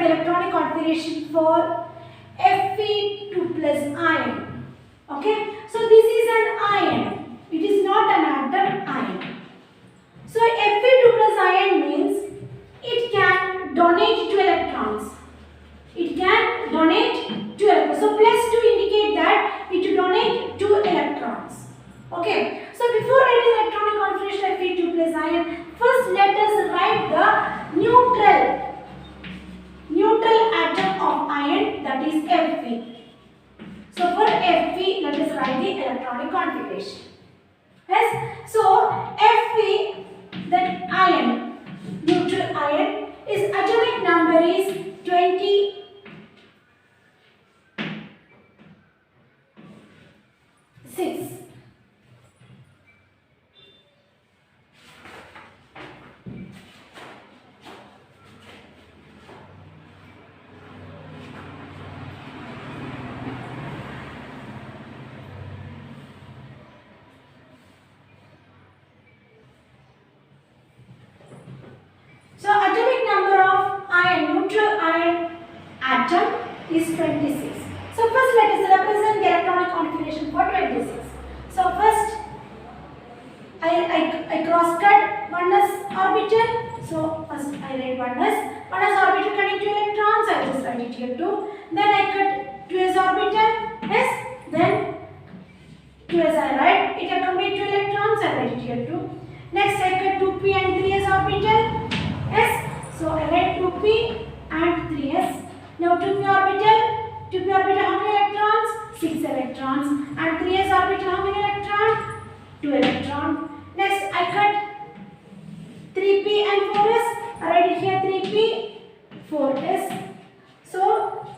electronic configuration for Fe2 plus ion. Okay, so this is an ion. It is not an atom ion. So Fe2 plus ion means it can donate 2 electrons. It can donate 2 electrons. So plus 2 indicate that it will donate 2 electrons. Okay. So before writing electronic configuration of Fe2 plus ion, first let us write the neutral atom of ion, that is Fe. So for Fe, let us write the electronic configuration. Yes. So Fe, that ion, neutral ion, its atomic number is 26. So atomic number of ion, neutral ion atom is 26. So first let us represent the electronic configuration for 26. So first I cross cut 1s orbital. So first I write 1s orbital containing 2 electrons. I just write it here 2. Then I cut 2s orbital. Yes. Then 2s I write. It accommodates 2 electrons. I write it here 2. Next I cut 2p and 3s orbital. Yes. So I write 2p and 3s. Now 2p orbital how many electrons? 6 electrons. And 3s orbital how many electrons? 2 electrons. Next I cut 3p and 4s. I write it here 3p, 4s. So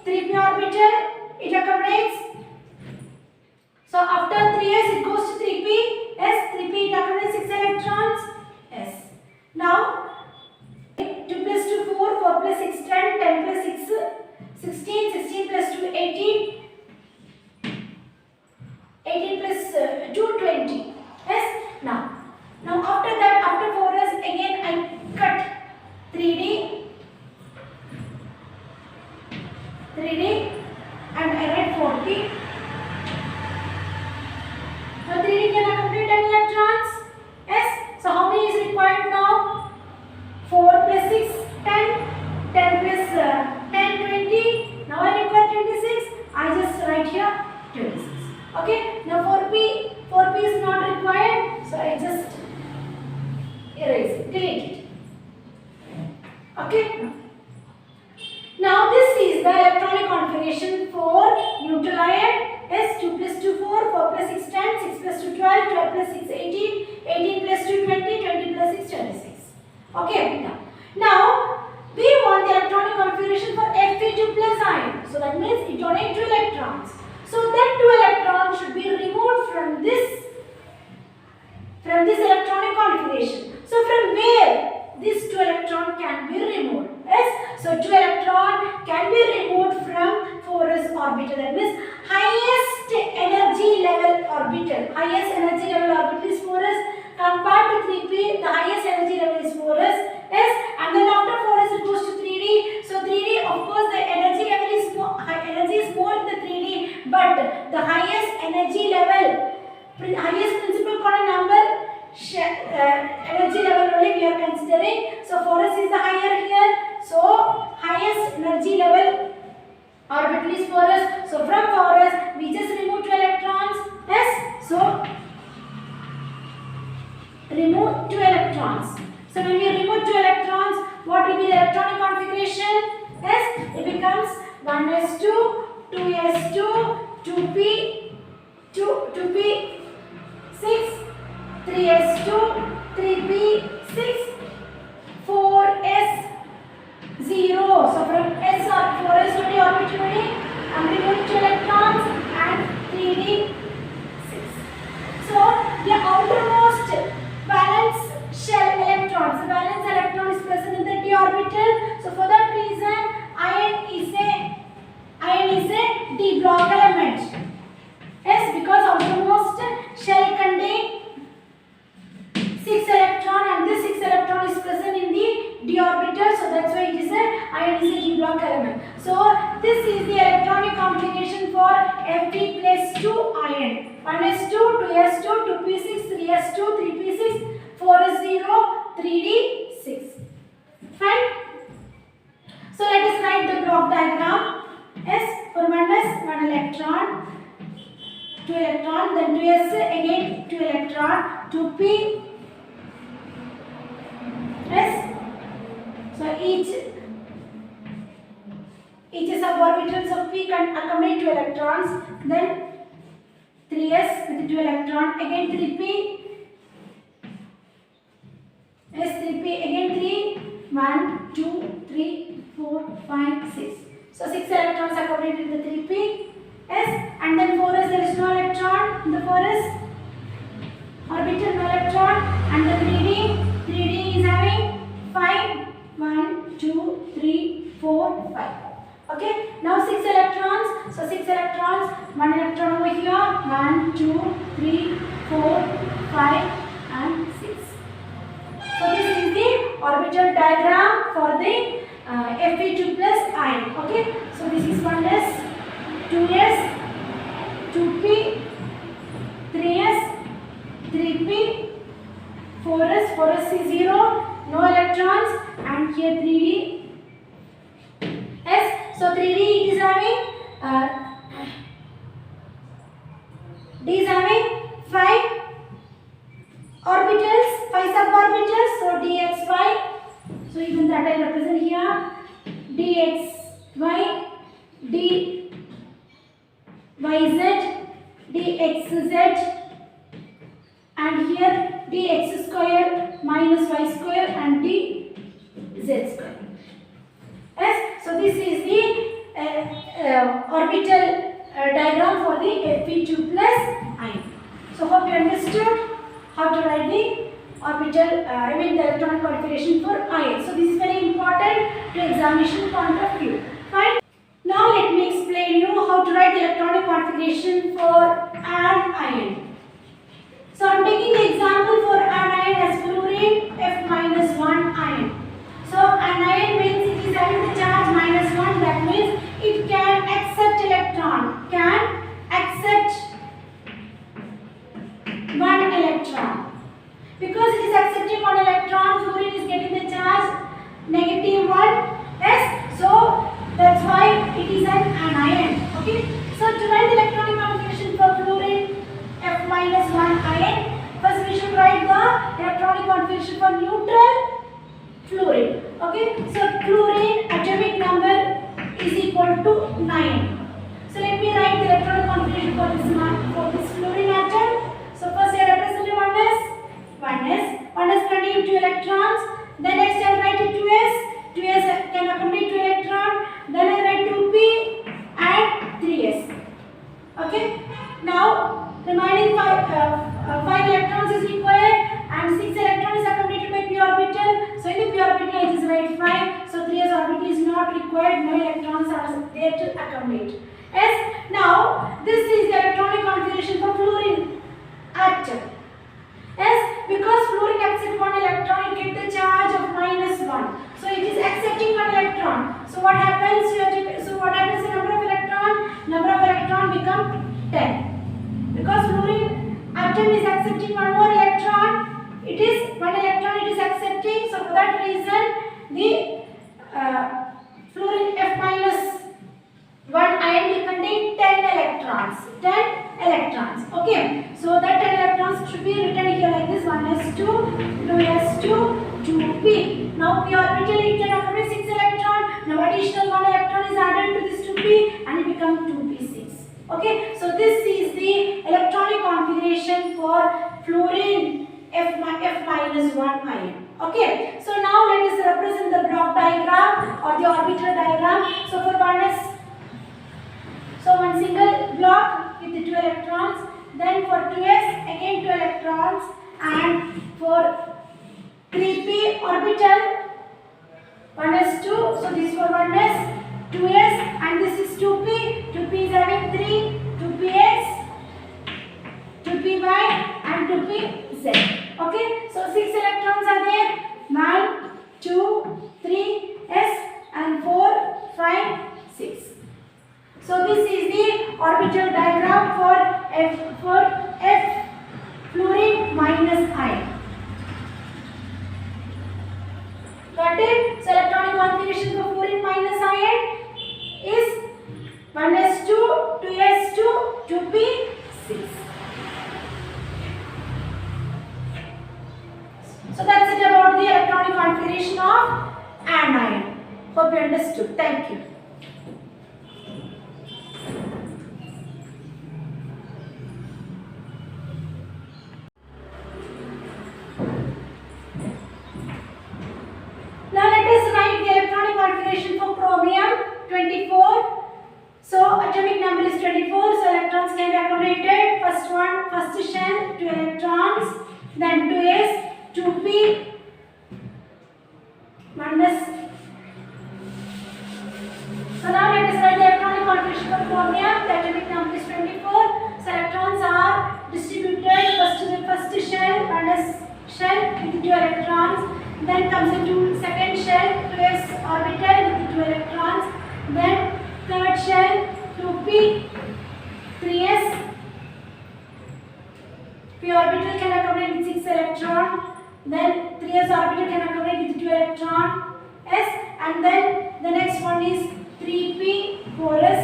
3p orbital, it accommodates. So after 3s it goes to 3p. Yes, 3p it accommodates 6 electrons. Yes. Now 2 plus 2 4, 4 plus 6 10, 10 plus 6 16, 16 plus 2 18, 18 plus 2 20. Yes. Now after that, after 4s again I cut 3d and I write 4p. Now 3d can accommodate 10 electrons. Yes. So how many is required now? 4 plus 6 10, 10 plus 10 20. Now I require 26. I just write here 26. Okay. Now 4p is not required. So I just erase it, delete it. Okay. Now this is the electronic configuration for neutral ion. Yes, 2 plus 2 4, 4 plus 6 10, 6 plus 2 12, 12 plus 6 18, 18 plus 2 20, 20 plus 6 26. Okay. Now we want the electronic configuration for Fe2 plus ion. So that means it donates 2 electrons. So that 2 electrons should be removed from this electronic configuration. So from where this 2 electron can be removed? Yes. So 2 electron can be removed from 4s orbital. That means highest energy level orbital. Highest energy level orbital is 4s. Compared to 3p, the highest energy level is 4s. Yes. And then after 4s it goes to 3d. So 3d, of course, the energy level is more. Energy is more in the 3d, but the highest energy level, highest principal quantum number, energy level only we are considering. So 4s is the higher here. So highest energy level orbital is 4s. So from 4s we just remove 2 electrons. Yes. So remove 2 electrons. So when we remove 2 electrons, what will be the electronic configuration? Yes, it becomes 1s2, 2s2, 2p, 2p, 6, 3s2, 3p, 6, 4s, 0. So from s or 4s only orbital only, I'm removing 2 electrons and 3d, 6. So the outermost valence shell electrons, the valence electron is present in the d orbital. So for that reason, iron is a d block element. Yes, because outermost shell contain 6 electron and this 6 electron is present in the d orbital. So that's why it is a iron is a d block element. So this is the electronic configuration for Fe plus 2 ion. 1s2, 2s2, 2p6, 3s2, 3p6, 4s0, 3d6. Fine. So let us write the block diagram. S for 1s, 1 electron, 2 electron, then 2s again 2 electron, 2p s. So each suborbitals of p can accommodate 2 electrons, then 3s with 2 electron, again 3p s, 3p again 3, 1, 2, 3, 4, 5, 6. So 6 electrons accommodated in the 3p s, and then 4s there is no electron in the 4s orbital, no electron, and the 3d is having 5, 1, 2, 3, 4, 5. Okay, now 6 electrons. So 6 electrons, 1 electron over here, 1, 2, 3, 4, 5, and 6. So this is the orbital diagram for the Fe2 plus ion. Okay, so this is 1s, 2s, 2p, 3s, 3p, 4s is 0, no electrons, and here 3d s. So 3d it is having d is having 5 orbitals, 5 suborbitals. So dxy. So even that I represent here. dxy, dyz, dxz, and here dx square minus y square and dz square. Yes, so this is the orbital diagram for the Fe2 plus ion. So hope you understood how to write the orbital, the electronic configuration for ion. So this is very important to examination point of view. Fine. Now let me explain you how to write the electronic configuration for an ion. So I am taking the example for an ion as fluorine F-1 ion. So an ion means it is having the charge -1. That means it can accept electron. Can accept 1 electron. Because it is accepting 1 electron, fluorine is getting the charge -1. Yes. So that's why it is an anion. Okay. So to write the electronic configuration for fluorine F-1 ion, first we should write the electronic configuration for neutral fluorine. Okay, so fluorine atomic number is equal to 9. So let me write the electronic configuration for this fluorine atom. So first I represent 1s containing 2 electrons. Then next I write 2s can accommodate 2 electrons. Then I write 2p and 3s. Okay, now remaining 5 electrons is required and 6 electrons is accommodated by p orbital. So in the p orbital I just write 5. So 3s orbital is not required. No electrons are there to accommodate. Yes. Now this is the electronic configuration for fluorine atom. Yes, because fluorine accepts 1 electron, it gets the charge of -1. So it is accepting 1 electron. So what happens? What happens? The number of electron become 10. Because fluorine atom is accepting 1 more electron, it is 1 electron it is accepting. So for that reason, the fluorine F-1 ion will contain 10 electrons. 10 electrons. Okay. So that 10 electrons should be written here like this: 1s2, 2s2, 2p. Now p orbital it can accommodate 6 electron. Now additional 1 electron is added to this 2p and it becomes 2p6. Okay, so this is the electronic configuration for fluorine F-1 ion. Okay, so now let us represent the block diagram or the orbital diagram. So for 1s, so one single block with the 2 electrons. Then for 2s, again 2 electrons, and for 3p orbital, 1s2. So this is for 1s, 2s, and this is 2p. 2p is having 3, 2ps, 2py, and 2pz. Okay, so 6 electrons are there: 1, 2, 3, s, and 4, 1s2, 2s2, 2p6. So that's it about the electronic configuration of anion. Hope you understood. Thank you. Now let us write the electronic configuration for chromium 24. So atomic number is 24. So electrons can be accommodated. First one, first shell, 2 electrons, then 2s, 2p, 1s. So now let us write the electronic configuration for chromium. The atomic number is 24. So electrons are distributed first to the first shell, 1s shell with 2 electrons. Then comes the second shell, 2s orbital with 2 electrons. Then third shell, 2p, 3s. p orbital can accommodate with 6 electrons. Then 3s orbital can accommodate with 2 electrons. And then the next one is 3p, 4s.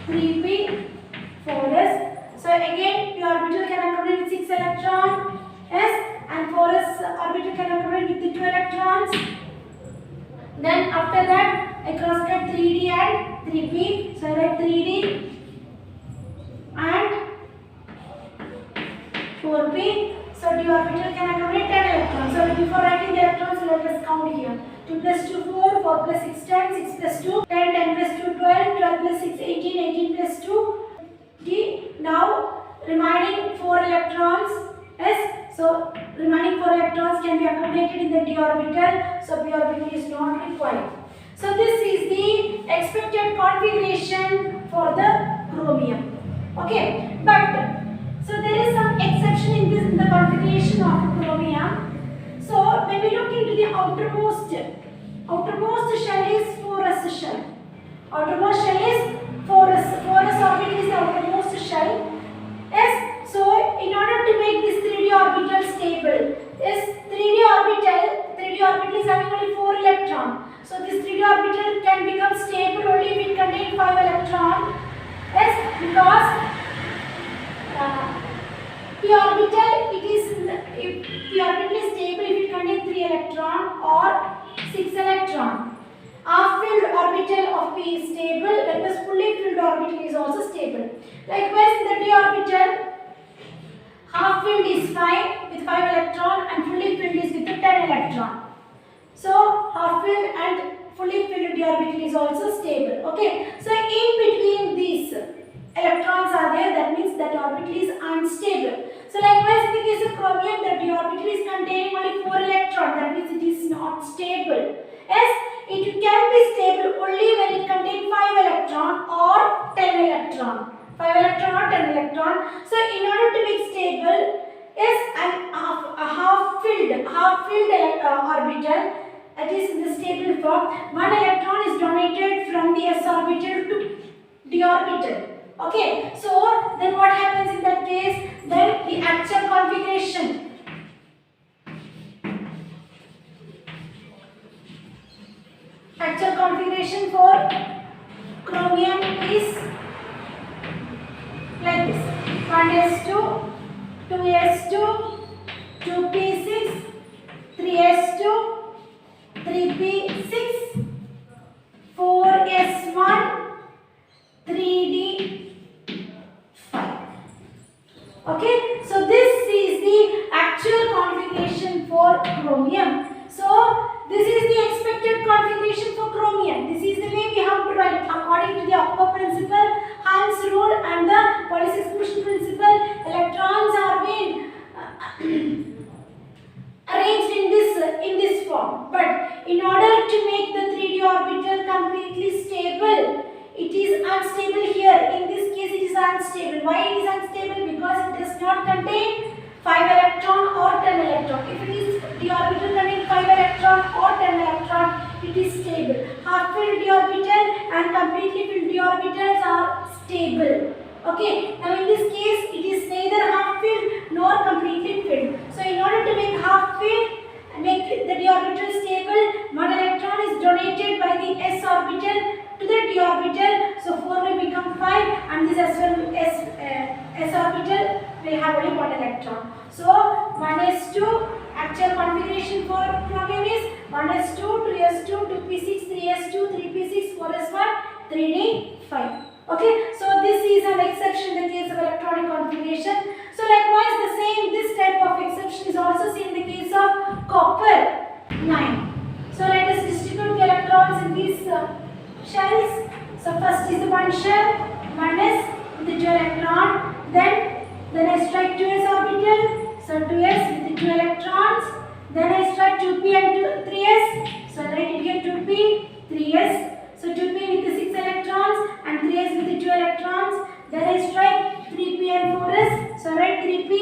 3p, 4s. So again, p orbital can accommodate with 6 electrons. And 4s orbital can accommodate with the 2 electrons. Then after that, I cross-cut 3d and 3p. So I write 3d and 4p. So d orbital can accommodate 10 electrons. So before writing the electrons, let us count here. 2 plus 2 4, 4 plus 6 10, 6 plus 2 10, 10 plus 2 12, 12 plus 6 18, 18 plus 2 d. Now remaining 4 electrons. So remaining 4 electrons can be accommodated in the d orbital. So p orbital is not required. So this is the expected configuration for the chromium. Okay, but so there is some exception in the configuration of chromium. So when we look into the outermost shell is 4s shell. Outermost shell is 4s. 4s orbital is the outermost shell. So in order to make this 3d orbital stable, 3d orbital is having only 4 electrons. So this 3d orbital can become stable only if it contains 5 electrons. Because p orbital is stable if it contains 3 electrons or 6 electrons. Half-filled orbital of p is stable, likewise fully filled orbital is also stable. Likewise in the d orbital, half-filled is 5 with 5 electrons and fully filled is with 10 electrons. So half-filled and fully filled d orbital is also stable. Okay. So in between these electrons are there, that means that orbital is unstable. So likewise in the case of chromium, the d orbital is containing only 4 electrons, that means it is not stable. It can be stable only when it contains 5 electrons or 10 electrons. 5 electron or 10 electron. So in order to be stable, a half-filled orbital, that is in the stable form, 1 electron is donated from the s orbital to d orbital. Okay, so then what happens in that case? Then the actual configuration. Actual configuration for chromium is like this: 1s2, 2s2, 2p6, 3s2, 3p6, 4s1, 3d5. Okay, so this is the actual configuration for chromium. So this is the expected configuration for chromium. This is the way we have to write according to the Upper principle, Hans rule, and the Pauli exclusion principle. Electrons are being arranged in this form. But in order to make the 3d orbital completely stable, it is unstable here. In this case, it is unstable. Why it is unstable? Because it does not contain 5 electron or 10 electron. If it is d orbital containing 5 electron or 10 electron, it is stable. Half-filled d orbital and completely filled d orbitals are stable. Okay. Now in this case, it is neither half-filled nor completely filled. So in order to make half-filled and make the d orbital stable, 1 electron is donated by the s orbital electron. So 1s2 actual configuration for chromium is 1s2, 2s2, 2p6, 3s2, 3p6, 4s1, 3d5. Okay, so this is an exception in the case of electronic configuration. So likewise the same, this type of exception is also seen in the case of copper 9. So let us distribute the electrons in these shells. So first is the one shell, 1s with the 2 electron, then I strike 2s orbital, so 2s with the 2 electrons, then I strike 2p and 3s, so write it here 2p, 3s. So 2p with the 6 electrons and 3s with the 2 electrons. Then I strike 3p and 4s. So write 3p,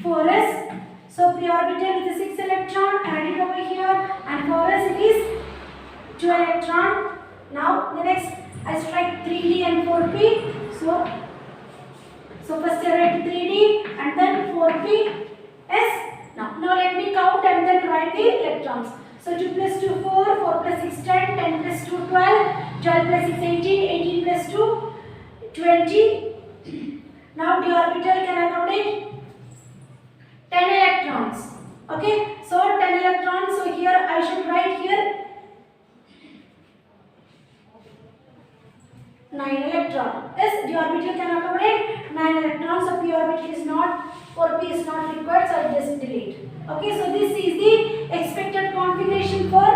4s. So p orbital with the 6 electron, I write it over here, and 4s it is 2 electron. Now the next I strike 3d and 4p. So first I write 3d and then 4p s. Now let me count and then write the electrons. So 2 plus 2 4, 4 plus 6 10, 10 plus 2 12, 12 plus 6 18, 18 plus 2 20. Now d orbital can accommodate 10 electrons. Okay, so 10 electrons. So here I should write here 9 electrons. Yes, d orbital can accommodate 9 electrons. So p orbital is not, 4p is not required, so I just delete. Okay, so this is the expected configuration for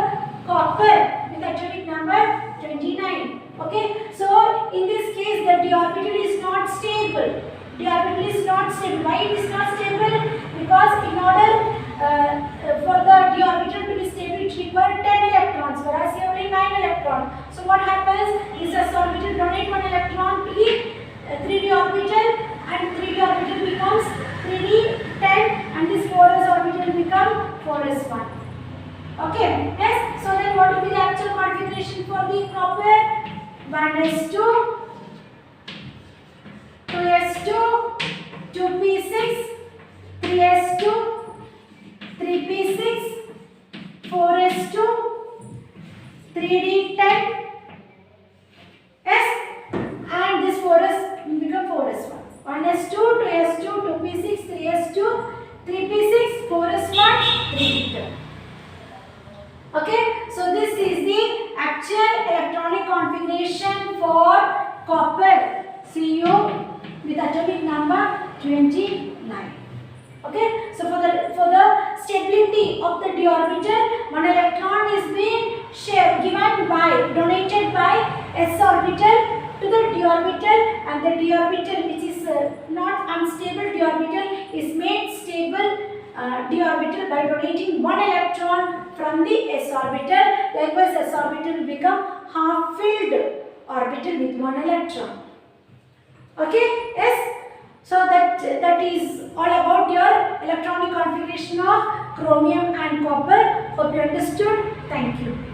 copper with atomic number 29. Okay, so in this case the d orbital is not stable. D orbital is not stable. Why it is not stable? Because in order for the d orbital to be stable, it requires 10 electrons, whereas here only 9 electrons. So what happens is s orbital donate 1 electron to the 3d orbital, and 3d orbital becomes 3d 10, and this 4s orbital become 4s1. Okay, yes. So then what will be the actual configuration for the copper? 1s2, 2s2, 2p6, 3s2, 3p6, 4s2, 3d10, s, and this 4s will become 4s1. 1s2, 2s2, 2p6, 3s2, 3p6, 4s1, 3d10. Okay, so this is the actual electronic configuration for copper Cu with atomic number 29. Okay, so for the stability of the d orbital, one electron is being donated by s orbital to the d orbital, and the d orbital, which is not unstable d orbital, is made stable d orbital by donating 1 electron from the s orbital. Likewise, s orbital will become half filled orbital with 1 electron. Okay, yes. So that is all about your electronic configuration of chromium and copper. Hope you understood. Thank you.